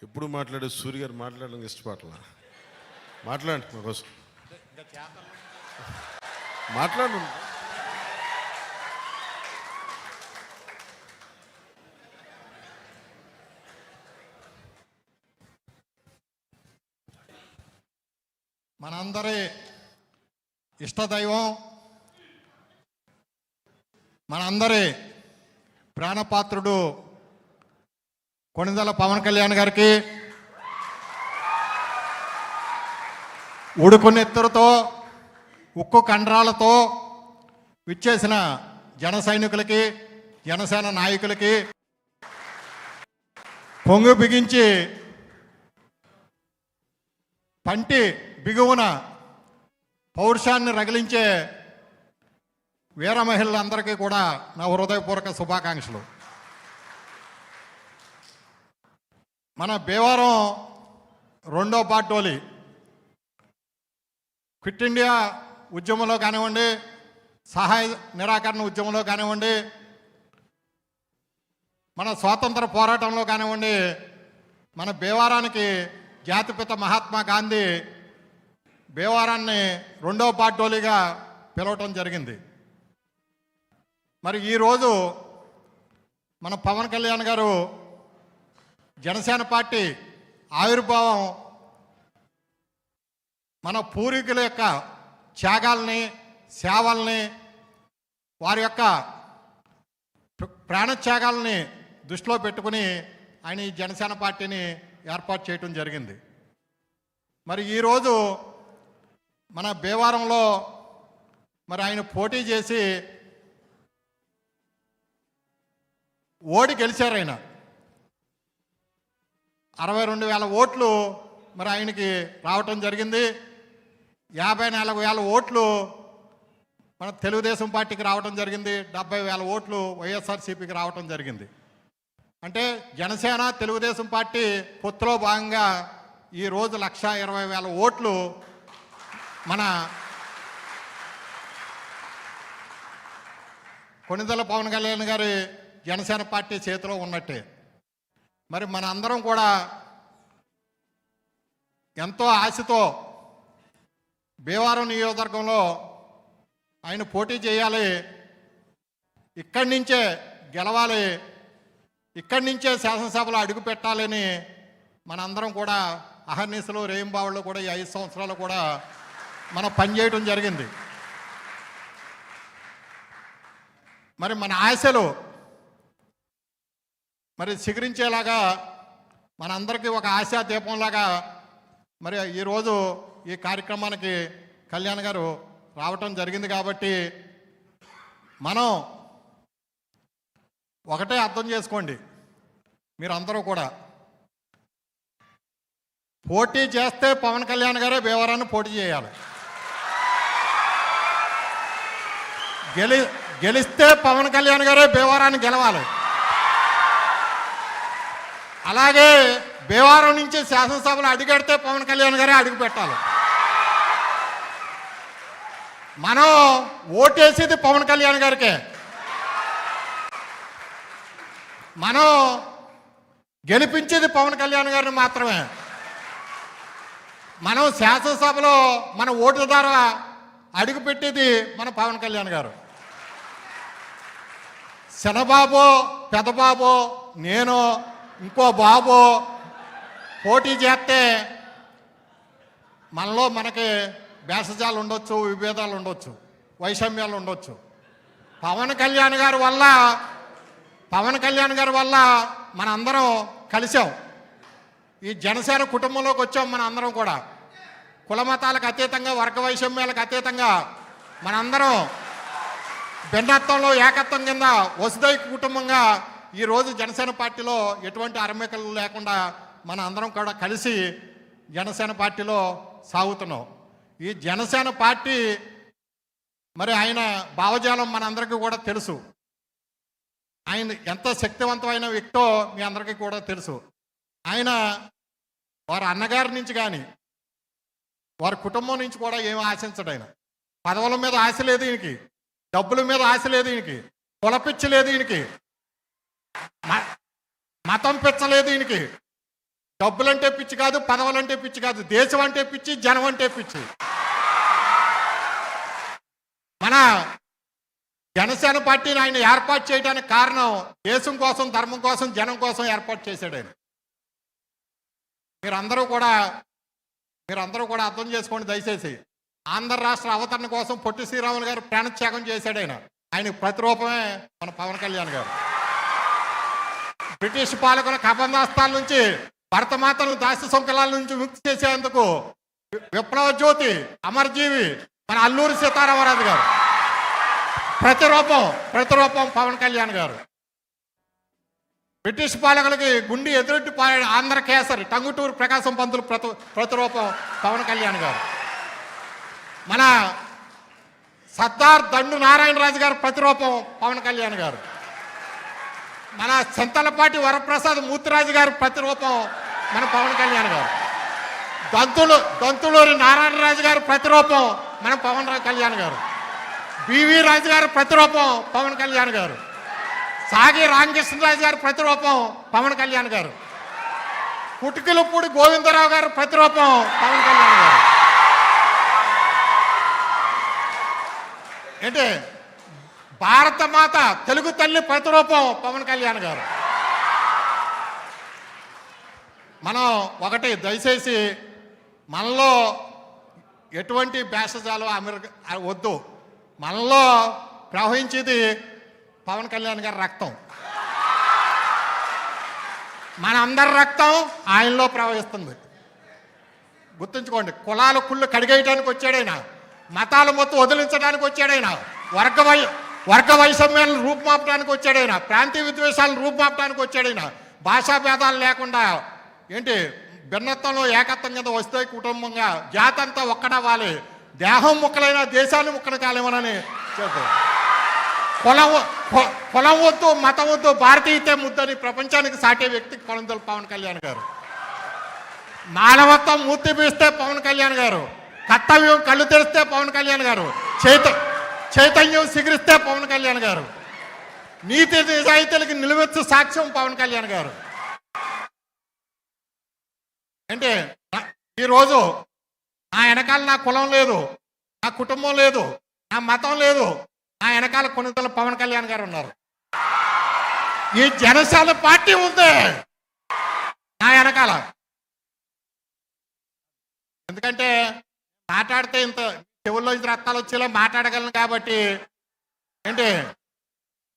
ఎప్పుడు మాట్లాడే సూర్య గారు మాట్లాడడానికి ఇష్టపడలా. మాట్లాడండి మా కోసం, మాట్లాడు. మనందరి ఇష్టదైవం, మనందరి ప్రాణపాత్రుడు కొణిదెల పవన్ కళ్యాణ్ గారికి ఉడుకు నెత్తురుతో ఉక్కు కండరాలతో విచ్చేసిన జన సైనికులకి, జనసేన నాయకులకి, పొంగు బిగించి పంటి బిగువున పౌరుషాన్ని రగిలించే వీర మహిళలందరికీ కూడా నా హృదయపూర్వక శుభాకాంక్షలు. మన భీమవరం రెండో పార్టోలి క్విట్ ఇండియా ఉద్యమంలో కానివ్వండి, సహాయ నిరాకరణ ఉద్యమంలో కానివ్వండి, మన స్వాతంత్ర పోరాటంలో కానివ్వండి, మన భీమవరానికి జాతిపిత మహాత్మా గాంధీ భీమవరాన్ని రెండో పార్టోలిగా పిలవటం జరిగింది. మరి ఈరోజు మన పవన్ కళ్యాణ్ గారు జనసేన పార్టీ ఆవిర్భావం మన పూర్వీకుల యొక్క త్యాగాల్ని, సేవల్ని, వారి యొక్క ప్రాణత్యాగాల్ని దృష్టిలో పెట్టుకుని ఆయన ఈ జనసేన పార్టీని ఏర్పాటు చేయటం జరిగింది. మరి ఈరోజు మన భీమవరంలో మరి ఆయన పోటీ చేసి ఓడి గెలిచారు. ఆయన 62,000 ఓట్లు మరి ఆయనకి రావటం జరిగింది. 54,000 ఓట్లు మన తెలుగుదేశం పార్టీకి రావటం జరిగింది. 70,000 ఓట్లు వైఎస్ఆర్సీపీకి రావటం జరిగింది. అంటే జనసేన తెలుగుదేశం పార్టీ పొత్తులో భాగంగా ఈరోజు 1,20,000 ఓట్లు మన కొణిదెల పవన్ కళ్యాణ్ గారి జనసేన పార్టీ చేతిలో ఉన్నట్టే. మరి మన అందరం కూడా ఎంతో ఆశతో భీమవరం నియోజకవర్గంలో ఆయన పోటీ చేయాలి, ఇక్కడి నుంచే గెలవాలి, ఇక్కడి నుంచే శాసనసభలో అడుగు పెట్టాలని మనందరం కూడా అహర్నిశలు రేయింబావుళ్ళు కూడా ఈ 5 సంవత్సరాలు కూడా మనం పనిచేయటం జరిగింది. మరి మన ఆశలు మరి చిగురించేలాగా మనందరికీ ఒక ఆశా దీపంలాగా మరి ఈరోజు ఈ కార్యక్రమానికి కళ్యాణ్ గారు రావటం జరిగింది. కాబట్టి మనం ఒకటే అర్థం చేసుకోండి, మీరందరూ కూడా పోటీ చేస్తే పవన్ కళ్యాణ్ గారే భీమవరాన్ని పోటీ చేయాలి, గెలిస్తే పవన్ కళ్యాణ్ గారే భీమవరాన్ని గెలవాలి. అలాగే భీమవరం నుంచి శాసనసభలో అడుగెడితే పవన్ కళ్యాణ్ గారే అడుగు పెట్టాలి. మనం ఓటేసేది పవన్ కళ్యాణ్ గారికే, మనం గెలిపించేది పవన్ కళ్యాణ్ గారిని మాత్రమే. మనం శాసనసభలో మన ఓటు ద్వారా అడుగు పెట్టేది మన పవన్ కళ్యాణ్ గారు. శనబాబో, పెదబాబో, నేను, ఇంకో బాబో పోటీ చేస్తే మనలో మనకి భేషజాలు ఉండొచ్చు, విభేదాలు ఉండొచ్చు, వైషమ్యాలు ఉండొచ్చు. పవన్ కళ్యాణ్ గారి వల్ల మనందరం కలిసాం, ఈ జనసేన కుటుంబంలోకి వచ్చాం. మన అందరం కూడా కులమతాలకు అతీతంగా, వర్గ వైషమ్యాలకు అతీతంగా మనందరం భిన్నత్వంలో ఏకత్వం కింద వసుదైక కుటుంబంగా ఈరోజు జనసేన పార్టీలో ఎటువంటి అరమేకలు లేకుండా మన అందరం కూడా కలిసి జనసేన పార్టీలో సాగుతున్నాం. ఈ జనసేన పార్టీ మరి ఆయన భావజాలం మనందరికీ కూడా తెలుసు. ఆయన ఎంత శక్తివంతమైన వ్యక్తో మీ అందరికీ కూడా తెలుసు. ఆయన వారి అన్నగారి నుంచి కానీ వారి కుటుంబం నుంచి కూడా ఏమి ఆశించడు. ఆయన పదవుల మీద ఆశ లేదు ఈయనకి, డబ్బుల మీద ఆశ లేదు ఈయనకి, కులపిచ్చి లేదు ఈయనకి, మతం పిచ్చలేదు ఈయనకి, డబ్బులంటే పిచ్చి కాదు, పదవులంటే పిచ్చి కాదు, దేశం అంటే పిచ్చి, జనం అంటే పిచ్చి. మన జనసేన పార్టీని ఆయన ఏర్పాటు చేయడానికి కారణం దేశం కోసం, ధర్మం కోసం, జనం కోసం ఏర్పాటు చేశాడు ఆయన. మీరందరూ కూడా అర్థం చేసుకోండి దయచేసి. ఆంధ్ర రాష్ట్ర అవతరణ కోసం పొట్టి శ్రీరాములు గారు ప్రాణత్యాగం చేశాడు ఆయన. ఆయనకు ప్రతిరూపమే మన పవన్ కళ్యాణ్ గారు. బ్రిటిష్ పాలకుల కబంధాస్తాల నుంచి, భరతమాతను దాస్య సంకలాల నుంచి ముక్తి చేసేందుకు విప్లవ జ్యోతి, అమరజీవి మన అల్లూరి సీతారామరాజు గారు. ప్రతిరూపం పవన్ కళ్యాణ్ గారు. బ్రిటిష్ పాలకులకి గుండి ఎదురొట్టి ఆంధ్ర కేసరి టంగుటూరు ప్రకాశం పంతులు ప్రతిరూపం పవన్ కళ్యాణ్ గారు. మన సర్దార్ దండు నారాయణరాజు గారు ప్రతిరూపం పవన్ కళ్యాణ్ గారు. మన చింతలపాటి వరప్రసాద్ మూర్తిరాజు గారు ప్రతిరూపం మన పవన్ కళ్యాణ్ గారు. దంతులూరి నారాయణరాజు గారు ప్రతిరూపం మన పవన్ కళ్యాణ్ గారు. బివి రాజు గారు ప్రతిరూపం పవన్ కళ్యాణ్ గారు. సాగి రామకృష్ణరాజు గారు ప్రతిరూపం పవన్ కళ్యాణ్ గారు. కుటుకులపూడి గోవిందరావు గారు ప్రతిరూపం పవన్ కళ్యాణ్ గారు. ఏంటి భారత మాత తెలుగు తల్లి ప్రతిరూపం పవన్ కళ్యాణ్ గారు. మనం ఒకటి దయచేసి మనలో ఎటువంటి భేషజాలు అమెరికా వద్దు. మనలో ప్రవహించేది పవన్ కళ్యాణ్ గారి రక్తం. మన అందరి రక్తం ఆయనలో ప్రవహిస్తుంది. గుర్తుంచుకోండి. కులాల కుళ్ళు కడిగేయడానికి వచ్చాడైనా, మతాల మొత్తం వదిలించడానికి వచ్చాడైనా, వర్గ వైషమ్యాలను రూపుమాపడానికి వచ్చాడైనా, ప్రాంతీయ విద్వేషాలను రూపుమాపడానికి వచ్చాడైనా, భాషా భేదాలు లేకుండా ఏంటి భిన్నత్వంలో ఏకత్వం కింద వస్తే కుటుంబంగా జాతి అంతా ఒక్కడవ్వాలి, దేహం ముక్కలైనా దేశాన్ని ముక్కలు కాలేమనని చెప్తారు. కులం వద్దు, మతం వద్దు, భారతీయతే ముద్దని ప్రపంచానికి సాటే వ్యక్తి కొలందలు పవన్ కళ్యాణ్ గారు. మానవత్వం మూర్తి పీస్తే పవన్ కళ్యాణ్ గారు. కర్తవ్యం కళ్ళు తెరిస్తే పవన్ కళ్యాణ్ గారు. చైతన్యం సిగిరిస్తే పవన్ కళ్యాణ్ గారు. నీతి నిజాయితీలకు నిలువెత్తు సాక్ష్యం పవన్ కళ్యాణ్ గారు. అంటే ఈరోజు నా వెనకాల నా కులం లేదు, నా కుటుంబం లేదు, నా మతం లేదు, నా వెనకాల కొనుగోలు పవన్ కళ్యాణ్ గారు ఉన్నారు. ఈ జనసేన పార్టీ ఉంది నా వెనకాల. ఎందుకంటే మాట్లాడితే ఇంత చెవుల్లో ఇంత రక్తాలు వచ్చేలా మాట్లాడగలను కాబట్టి ఏంటి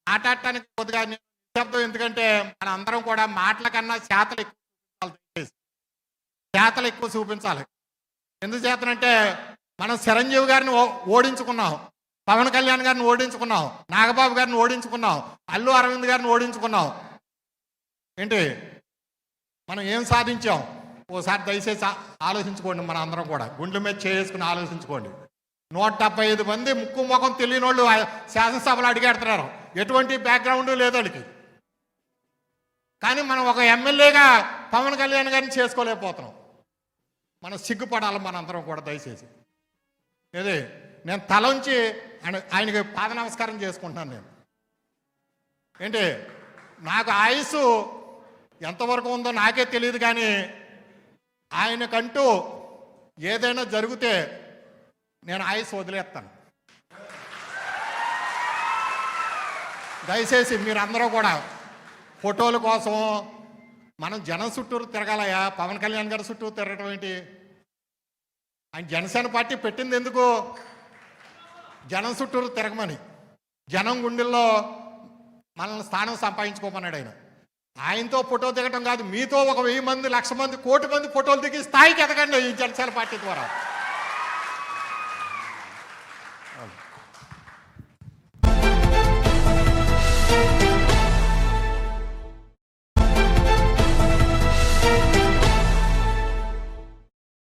మాట్లాడటానికి కొద్దిగా నిశ్శబ్దం. ఎందుకంటే మన అందరం కూడా మాటల కన్నా చేతలు ఎక్కువ చూపించాలి. ఎందుచేతనంటే మనం చిరంజీవి గారిని ఓడించుకున్నాం, పవన్ కళ్యాణ్ గారిని ఓడించుకున్నాం, నాగబాబు గారిని ఓడించుకున్నాం, అల్లు అరవింద్ గారిని ఓడించుకున్నాం. ఏంటి మనం ఏం సాధించాం? ఓసారి దయచేసి ఆలోచించుకోండి. మన అందరం కూడా గుండెల మీద చేసుకుని ఆలోచించుకోండి. 175 మంది ముక్కు ముఖం తెలియని వాళ్ళు శాసనసభలో అడిగేడుతున్నారు. ఎటువంటి బ్యాక్గ్రౌండ్ లేదు వాళ్ళకి. కానీ మనం ఒక ఎమ్మెల్యేగా పవన్ కళ్యాణ్ గారిని చేసుకోలేకపోతున్నాం. మనం సిగ్గుపడాలి మన అందరం కూడా దయచేసి. ఏది నేను తలంచి ఆయనకి పాద నమస్కారం చేసుకుంటున్నాను. నేను ఏంటి నాకు ఆయుస్సు ఎంతవరకు ఉందో నాకే తెలియదు, కానీ ఆయనకంటూ ఏదైనా జరిగితే నేను ఆయుస్సు వదిలేస్తాను. దయచేసి మీరందరూ కూడా ఫోటోల కోసం మనం జనం చుట్టూరు తిరగాలయా? పవన్ కళ్యాణ్ గారి చుట్టూ తిరగటం ఏంటి? ఆయన జనసేన పార్టీ పెట్టింది ఎందుకు? జనం చుట్టూరు తిరగమని, జనం గుండెల్లో మనల్ని స్థానం సంపాదించుకోమన్నాడు ఆయన. ఆయనతో ఫోటో దిగటం కాదు, మీతో 1000 మంది, 1,00,000 మంది, 1,000,000 మంది ఫోటోలు దిగి స్థాయికి ఎదగండి ఈ జనసేన పార్టీ ద్వారా.